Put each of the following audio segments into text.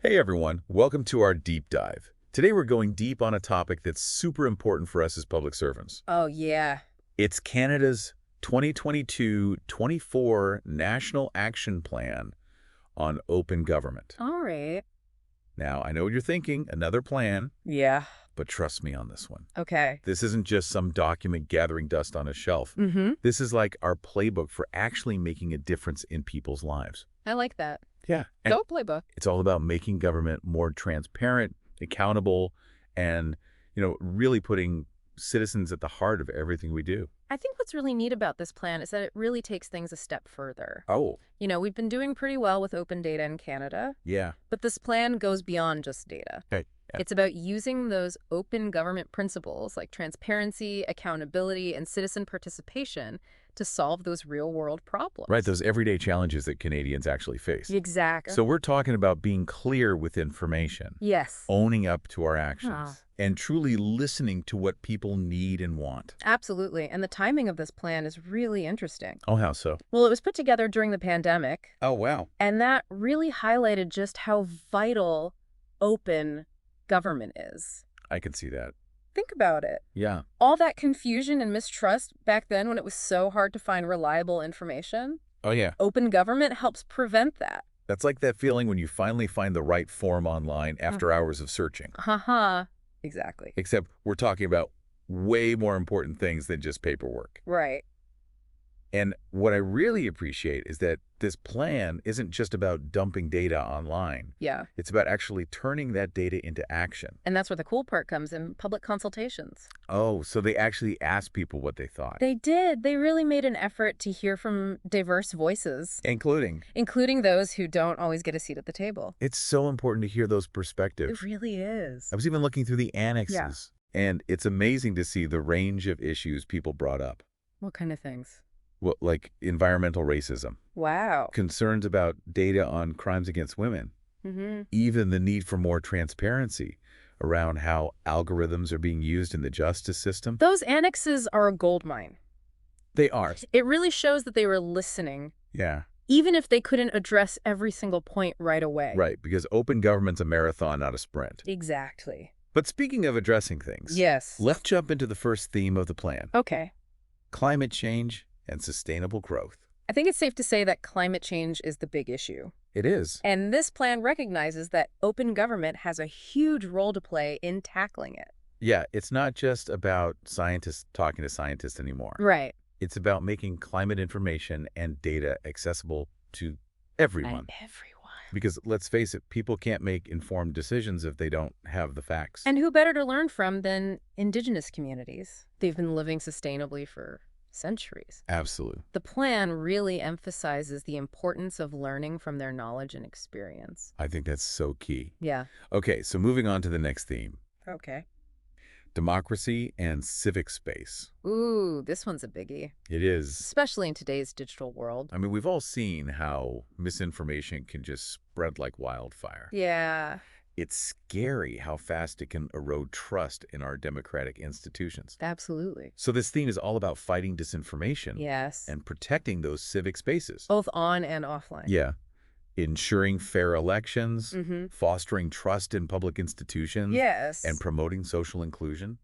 Hey everyone, welcome to our deep dive. Today we're going deep on a topic that's super important for us as public servants. Oh, yeah. It's Canada's 2022-24 National Action Plan on Open Government. All right. Now, I know what you're thinking, another plan, Yeah. but trust me on this one. Okay. This isn't just some document gathering dust on a shelf. Mm-hmm. This is like our playbook for actually making a difference in people's lives. I like that. Yeah. And Go playbook. it's all about making government more transparent, accountable, and, really putting citizens at the heart of everything we do. I think what's really neat about this plan is that it really takes things a step further. Oh, We've been doing pretty well with open data in Canada, yeah. but this plan goes beyond just data. Okay. Yeah. It's about using those open government principles like transparency, accountability, and citizen participation to solve those real-world problems. Right, those everyday challenges that Canadians actually face. Exactly. So we're talking about being clear with information, Yes. owning up to our actions, Ah. and truly listening to what people need and want. Absolutely. And the timing of this plan is really interesting. Oh, how so? Well, it was put together during the pandemic, Oh, wow. and that really highlighted just how vital open government is. I can see that. Think about it. Yeah. All that confusion and mistrust back then when it was so hard to find reliable information, Oh, yeah. open government helps prevent that. That's like that feeling when you finally find the right form online after hours of searching. Haha. Exactly. Except we're talking about way more important things than just paperwork. Right. And what I really appreciate is that this plan isn't just about dumping data online. Yeah. It's about actually turning that data into action. And that's where the cool part comes in, public consultations. Oh, so they actually asked people what they thought. They did. They really made an effort to hear from diverse voices, Including. including those who don't always get a seat at the table. It's so important to hear those perspectives. It really is. I was even looking through the annexes, and it's amazing to see the range of issues people brought up. What kind of things? Well, like environmental racism, Wow. concerns about data on crimes against women, Mm-hmm. even the need for more transparency around how algorithms are being used in the justice system. Those annexes are a goldmine. They are. It really shows that they were listening, Yeah, even if they couldn't address every single point right away. right, because open government's a marathon, not a sprint. Exactly. But speaking of addressing things, Yes. let's jump into the first theme of the plan, Okay. climate change and sustainable growth. I think it's safe to say that climate change is the big issue. It is. And this plan recognizes that open government has a huge role to play in tackling it. Yeah, it's not just about scientists talking to scientists anymore. Right. It's about making climate information and data accessible to everyone. Everyone. Because let's face it, people can't make informed decisions if they don't have the facts. And who better to learn from than indigenous communities? They've been living sustainably for centuries. Absolutely. The plan really emphasizes the importance of learning from their knowledge and experience. I think that's so key. Yeah. Okay, so moving on to the next theme, Okay. democracy and civic space. Ooh, this one's a biggie, It is. especially in today's digital world. I mean, we've all seen how misinformation can just spread like wildfire. Yeah, It's scary how fast it can erode trust in our democratic institutions. absolutely. So this theme is all about fighting disinformation Yes. and protecting those civic spaces. Both on and offline. Yeah. Ensuring fair elections, Mm-hmm. fostering trust in public institutions, Yes. and promoting social inclusion.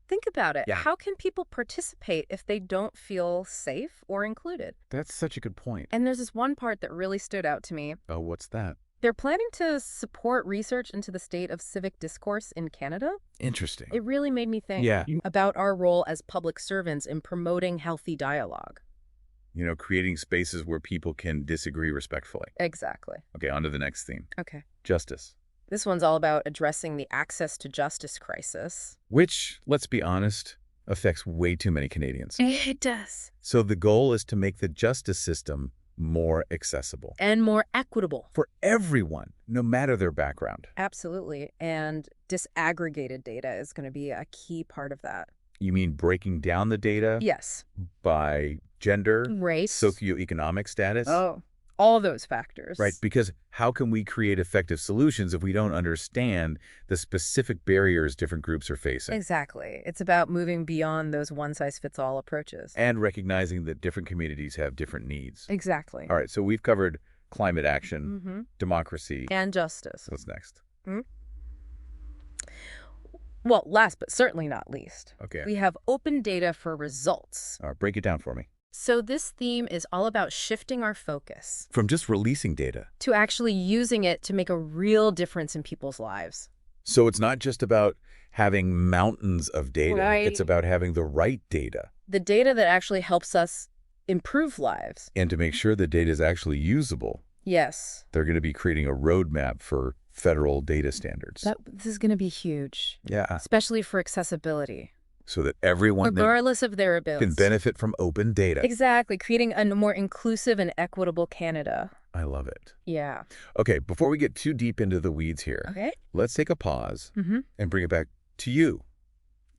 Think about it. Yeah. How can people participate if they don't feel safe or included? That's such a good point. And there's this one part that really stood out to me. Oh, what's that? They're planning to support research into the state of civic discourse in Canada. Interesting. It really made me think Yeah. about our role as public servants in promoting healthy dialogue. Creating spaces where people can disagree respectfully. Exactly. Okay, on to the next theme. Okay. Justice. This one's all about addressing the access to justice crisis. Which, let's be honest, affects way too many Canadians. It does. So the goal is to make the justice system more accessible And more equitable. for everyone, no matter their background. Absolutely. And disaggregated data is going to be a key part of that. You mean breaking down the data Yes. by gender, Race. socioeconomic status? Oh, all those factors. Right, because how can we create effective solutions if we don't understand the specific barriers different groups are facing? Exactly. It's about moving beyond those one-size-fits-all approaches. And recognizing that different communities have different needs. Exactly. All right, so we've covered climate action, Mm-hmm. democracy. And justice. What's next? Well, last but certainly not least, Okay. we have open data for results. Break it down for me. So this theme is all about shifting our focus From just releasing data. to actually using it to make a real difference in people's lives. So it's not just about having mountains of data. Right. It's about having the right data. The data that actually helps us improve lives. And to make sure the data is actually usable, Yes. they're going to be creating a roadmap for federal data standards. This is going to be huge, Yeah. especially for accessibility, So that everyone regardless of their abilities. can benefit from open data. Exactly, creating a more inclusive and equitable Canada. I love it. Yeah. Okay, before we get too deep into the weeds here, Okay. let's take a pause Mm-hmm. and bring it back to you,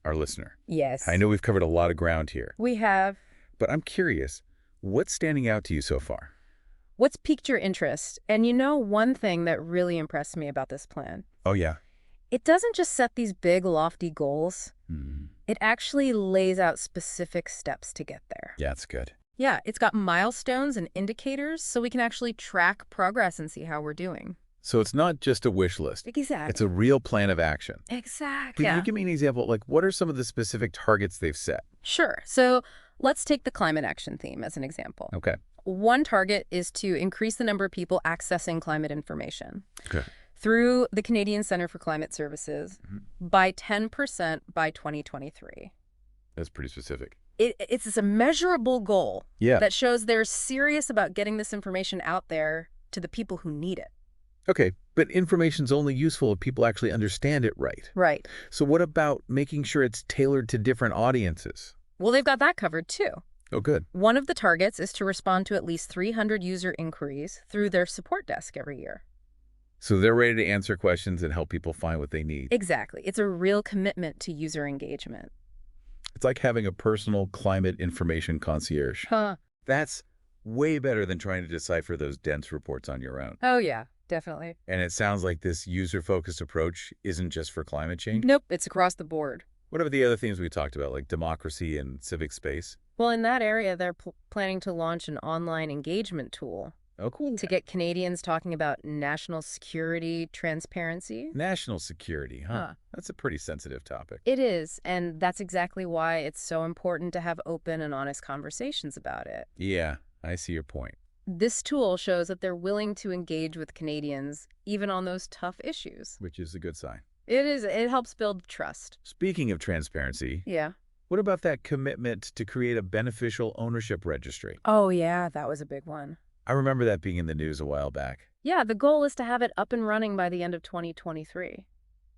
our listener. Yes. I know we've covered a lot of ground here, We have. but I'm curious, what's standing out to you so far? What's piqued your interest? And you know, one thing that really impressed me about this plan, Oh, yeah. it doesn't just set these big, lofty goals. Hmm. It actually lays out specific steps to get there. Yeah, it's good. Yeah, it's got milestones and indicators so we can actually track progress and see how we're doing. So it's not just a wish list. Exactly. It's a real plan of action. Exactly. Can you give me an example? Like, what are some of the specific targets they've set? Sure. So let's take the climate action theme as an example. Okay. One target is to increase the number of people accessing climate information Okay. through the Canadian Centre for Climate Services Mhm. by 10% by 2023. That's pretty specific. It's a measurable goal Yeah. that shows they're serious about getting this information out there to the people who need it. Okay, but information's only useful if people actually understand it right. Right. So what about making sure it's tailored to different audiences? Well, they've got that covered too. Oh, good. One of the targets is to respond to at least 300 user inquiries through their support desk every year. So they're ready to answer questions and help people find what they need. Exactly. It's a real commitment to user engagement. It's like having a personal climate information concierge. Huh. That's way better than trying to decipher those dense reports on your own. Oh, yeah, definitely. And it sounds like this user-focused approach isn't just for climate change. Nope, it's across the board. What are the other themes we talked about, like democracy and civic space? Well, in that area, they're planning to launch an online engagement tool Oh, cool. to get Canadians talking about national security transparency. National security, huh? Huh. That's a pretty sensitive topic. It is, and that's exactly why it's so important to have open and honest conversations about it. Yeah, I see your point. This tool shows that they're willing to engage with Canadians even on those tough issues. Which is a good sign. It helps build trust. Speaking of transparency, Yeah. what about that commitment to create a beneficial ownership registry? Oh, yeah, that was a big one. I remember that being in the news a while back. Yeah, the goal is to have it up and running by the end of 2023.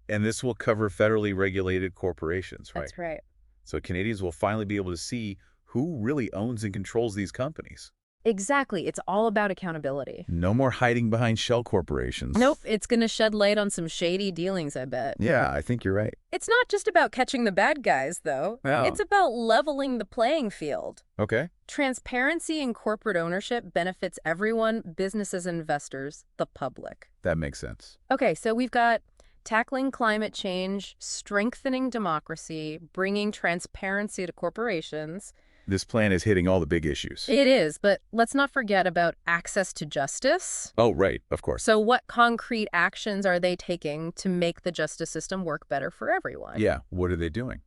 And this will cover federally regulated corporations, right? That's right. So Canadians will finally be able to see who really owns and controls these companies. Exactly. It's all about accountability. No more hiding behind shell corporations. Nope, it's going to shed light on some shady dealings, I bet. Yeah, I think you're right. It's not just about catching the bad guys, though. Oh. It's about leveling the playing field. Okay. Transparency in corporate ownership benefits everyone, businesses and investors, the public. That makes sense. Okay, so we've got tackling climate change, strengthening democracy, bringing transparency to corporations. This plan is hitting all the big issues. It is, but let's not forget about access to justice. Oh, right, of course. So what concrete actions are they taking to make the justice system work better for everyone? Yeah, what are they doing?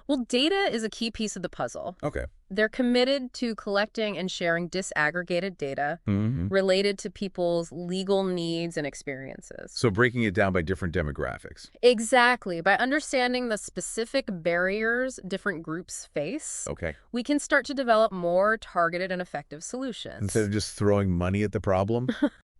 Well, data is a key piece of the puzzle. Okay. They're committed to collecting and sharing disaggregated data Mm-hmm. related to people's legal needs and experiences. So breaking it down by different demographics. Exactly. By understanding the specific barriers different groups face, Okay. we can start to develop more targeted and effective solutions. Instead of just throwing money at the problem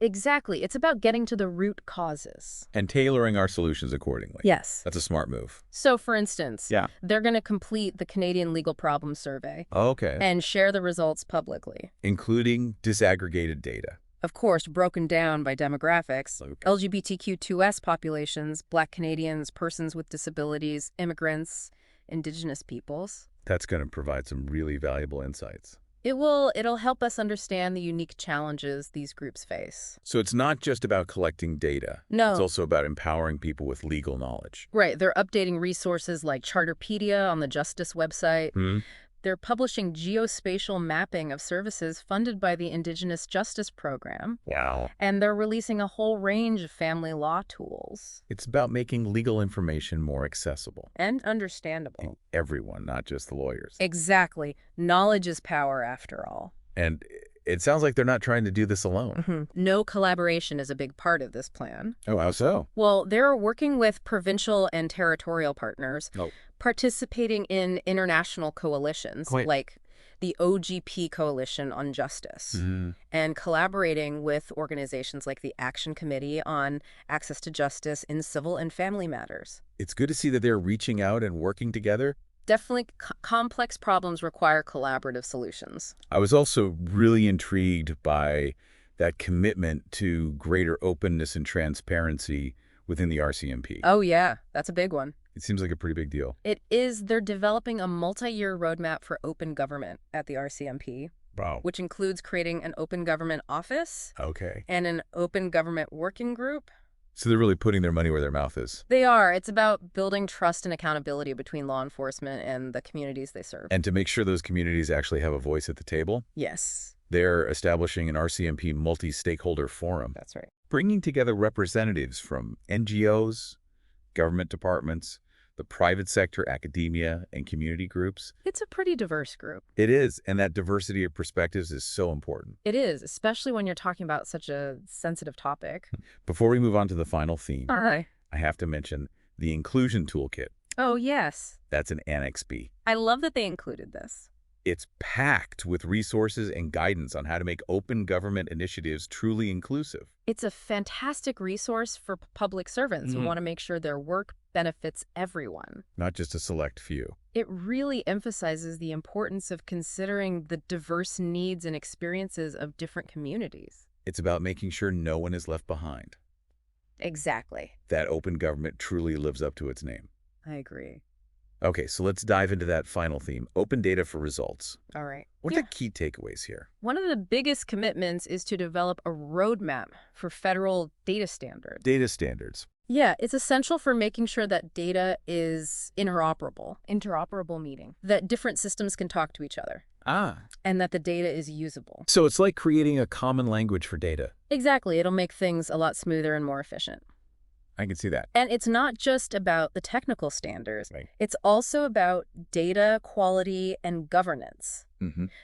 Exactly. It's about getting to the root causes. and tailoring our solutions accordingly. Yes. That's a smart move. So, for instance, Yeah. they're going to complete the Canadian Legal Problem Survey Okay. and share the results publicly. Including disaggregated data. Of course, broken down by demographics, Okay. LGBTQ2S populations, Black Canadians, persons with disabilities, immigrants, Indigenous peoples. That's going to provide some really valuable insights. It'll help us understand the unique challenges these groups face. So it's not just about collecting data. No. It's also about empowering people with legal knowledge. Right, they're updating resources like Charterpedia on the Justice website, They're publishing geospatial mapping of services funded by the Indigenous Justice Program, Wow. and they're releasing a whole range of family law tools. It's about making legal information more accessible. And understandable. Everyone, not just the lawyers. Exactly. Knowledge is power, after all. And it sounds like they're not trying to do this alone. No collaboration is a big part of this plan. Oh, how so? Well, they're working with provincial and territorial partners, Oh. participating in international coalitions Quite. like the OGP Coalition on Justice, and collaborating with organizations like the Action Committee on Access to Justice in Civil and Family Matters. It's good to see that they're reaching out and working together. Definitely complex problems require collaborative solutions. I was also really intrigued by that commitment to greater openness and transparency within the RCMP. Oh yeah, that's a big one. It seems like a pretty big deal. It is. They're developing a multi-year roadmap for open government at the RCMP, Wow. which includes creating an open government office Okay. and an open government working group. So they're really putting their money where their mouth is. They are. It's about building trust and accountability between law enforcement and the communities they serve. And to make sure those communities actually have a voice at the table, Yes, they're establishing an RCMP multi-stakeholder forum, that's right. bringing together representatives from NGOs, government departments, the private sector, academia, and community groups. It's a pretty diverse group. It is, and that diversity of perspectives is so important. It is, especially when you're talking about such a sensitive topic. Before we move on to the final theme, Hi. I have to mention the Inclusion Toolkit. Oh, yes. That's an Annex B. I love that they included this. It's packed with resources and guidance on how to make open government initiatives truly inclusive. It's a fantastic resource for public servants who want to make sure their work benefits everyone. Not just a select few. It really emphasizes the importance of considering the diverse needs and experiences of different communities. It's about making sure no one is left behind. Exactly. That open government truly lives up to its name. I agree. Okay, so let's dive into that final theme, open data for results. All right. What are the key takeaways here? One of the biggest commitments is to develop a roadmap for federal data standards. Data standards. Yeah, it's essential for making sure that data is interoperable. Interoperable meaning that different systems can talk to each other and that the data is usable. So it's like creating a common language for data. Exactly. It'll make things a lot smoother and more efficient. I can see that. And it's not just about the technical standards. Right. It's also about data quality and governance.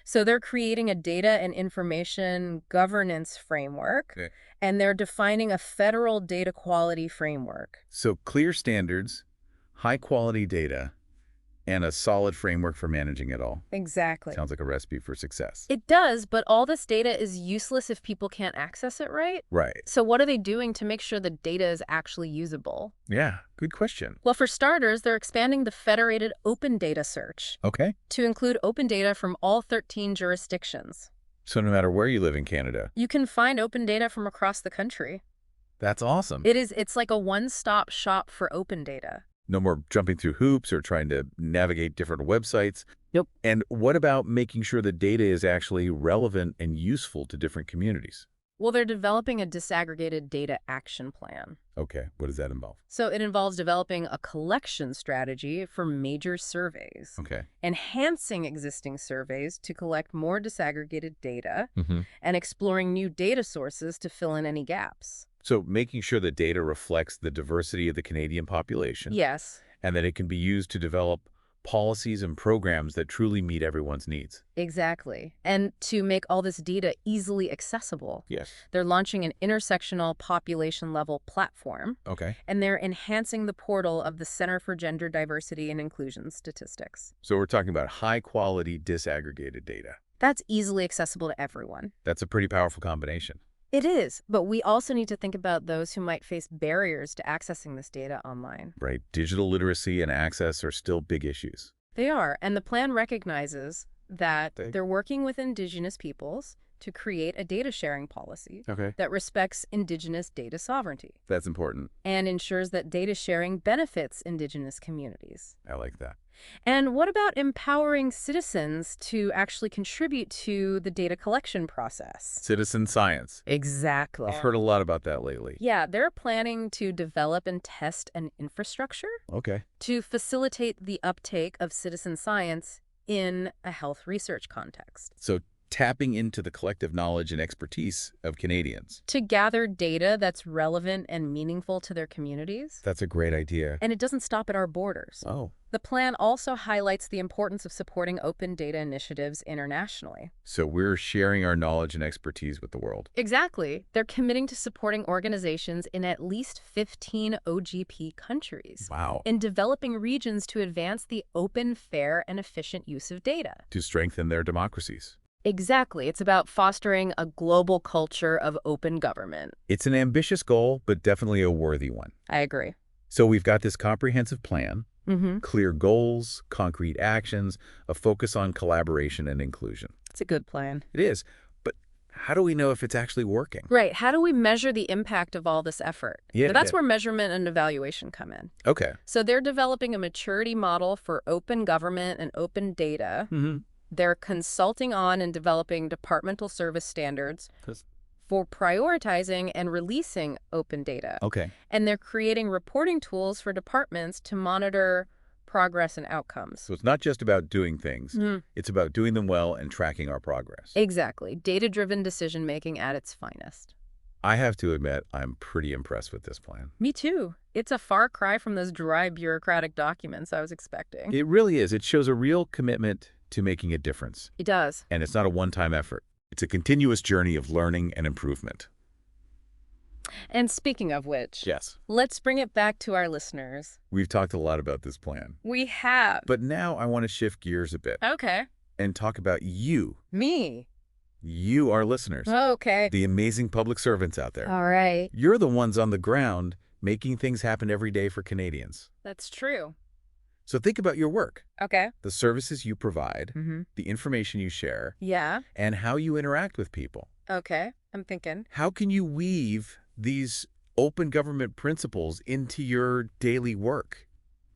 So they're creating a data and information governance framework, Okay. and they're defining a federal data quality framework. So clear standards, high quality data, and a solid framework for managing it all. Exactly. Sounds like a recipe for success. It does, but all this data is useless if people can't access it right. Right. So what are they doing to make sure the data is actually usable? Yeah, good question. Well, for starters, they're expanding the federated open data search Okay. to include open data from all 13 jurisdictions. So no matter where you live in Canada. You can find open data from across the country. That's awesome. It's like a one-stop shop for open data. No more jumping through hoops or trying to navigate different websites. Yep. And what about making sure the data is actually relevant and useful to different communities? Well, they're developing a disaggregated data action plan. Okay, what does that involve? So it involves developing a collection strategy for major surveys, Okay. enhancing existing surveys to collect more disaggregated data, Mm-hmm. and exploring new data sources to fill in any gaps. So making sure the data reflects the diversity of the Canadian population. Yes, And that it can be used to develop policies and programs that truly meet everyone's needs. exactly. And to make all this data easily accessible, Yes. they're launching an intersectional population-level platform, Okay. and they're enhancing the portal of the Center for Gender Diversity and Inclusion Statistics. So we're talking about high-quality disaggregated data. That's easily accessible to everyone. That's a pretty powerful combination. It is, but we also need to think about those who might face barriers to accessing this data online. Right. Digital literacy and access are still big issues. They are, and the plan recognizes that They- they're working with Indigenous peoples to create a data sharing policy Okay. that respects Indigenous data sovereignty That's important. and ensures that data sharing benefits Indigenous communities. I like that. And what about empowering citizens to actually contribute to the data collection process? Citizen science. Exactly. I've heard a lot about that lately. Yeah, they're planning to develop and test an infrastructure Okay. to facilitate the uptake of citizen science in a health research context. So tapping into the collective knowledge and expertise of Canadians. To gather data that's relevant and meaningful to their communities. That's a great idea. And it doesn't stop at our borders. Oh. The plan also highlights the importance of supporting open data initiatives internationally. So we're sharing our knowledge and expertise with the world. Exactly. They're committing to supporting organizations in at least 15 OGP countries. Wow. In developing regions to advance the open, fair, and efficient use of data. To strengthen their democracies. Exactly. It's about fostering a global culture of open government. It's an ambitious goal, but definitely a worthy one. I agree. So we've got this comprehensive plan, Mm-hmm. clear goals, concrete actions, a focus on collaboration and inclusion. It's a good plan. It is, but how do we know if it's actually working? Right. How do we measure the impact of all this effort? Yeah, But that's yeah. where measurement and evaluation come in. Okay. So they're developing a maturity model for open government and open data. Mm-hmm. They're consulting on and developing departmental service standards for prioritizing and releasing open data. Okay. And they're creating reporting tools for departments to monitor progress and outcomes. So it's not just about doing things. Mhm. It's about doing them well and tracking our progress. Exactly. Data-driven decision-making at its finest. I have to admit, I'm pretty impressed with this plan. Me too. It's a far cry from those dry bureaucratic documents I was expecting. It really is. It shows a real commitment to making a difference. It does. And it's not a one-time effort. It's a continuous journey of learning and improvement. And speaking of which, Yes. let's bring it back to our listeners. We've talked a lot about this plan. We have. But now I want to shift gears a bit Okay. and talk about you. Me. You, our listeners. Okay. The amazing public servants out there. All right. You're the ones on the ground making things happen every day for Canadians. That's true. So think about your work, Okay. the services you provide, Mm-hmm. the information you share, Yeah. and how you interact with people. Okay. I'm thinking. How can you weave these open government principles into your daily work?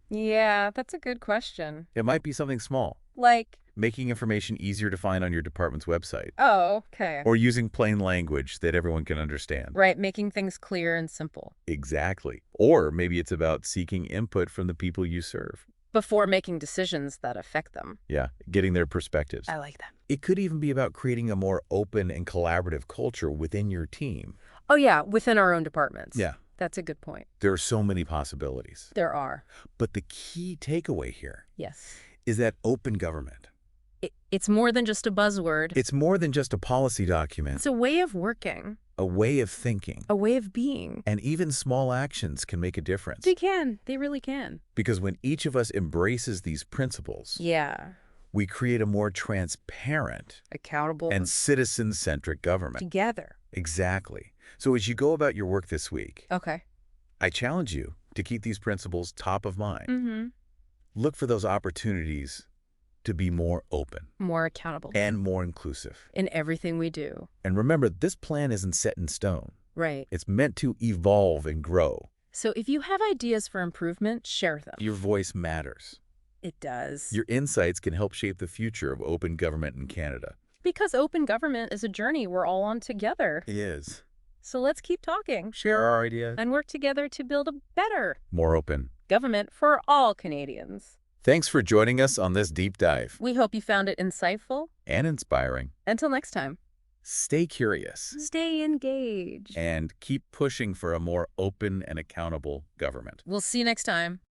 Yeah, that's a good question. It might be something small, Like, making information easier to find on your department's website, oh, okay. or using plain language that everyone can understand. Right, making things clear and simple. Exactly. Or maybe it's about seeking input from the people you serve. Before making decisions that affect them. Yeah, getting their perspectives. I like that. It could even be about creating a more open and collaborative culture within your team. Oh, yeah, within our own departments. Yeah. That's a good point. There are so many possibilities. There are. But the key takeaway here Yes. is that open government, It's more than just a buzzword. it's more than just a policy document, It's a way of working, a way of thinking. a way of being. And even small actions can make a difference. They can. They really can. Because when each of us embraces these principles, Yeah. we create a more transparent Accountable. and citizen-centric government. together. Exactly. So as you go about your work this week, Okay. I challenge you to keep these principles top of mind. Mm-hmm. Look for those opportunities to be more open More accountable. and more inclusive. In everything we do. And remember, this plan isn't set in stone. Right. It's meant to evolve and grow. So if you have ideas for improvement, share them. Your voice matters. It does. Your insights can help shape the future of open government in Canada. Because open government is a journey we're all on together. It is. So let's keep talking Share our ideas. and work together to build a better More open. government for all Canadians. Thanks for joining us on this deep dive. We hope you found it insightful. And inspiring. Until next time, Stay curious. stay engaged. And keep pushing for a more open and accountable government. We'll see you next time.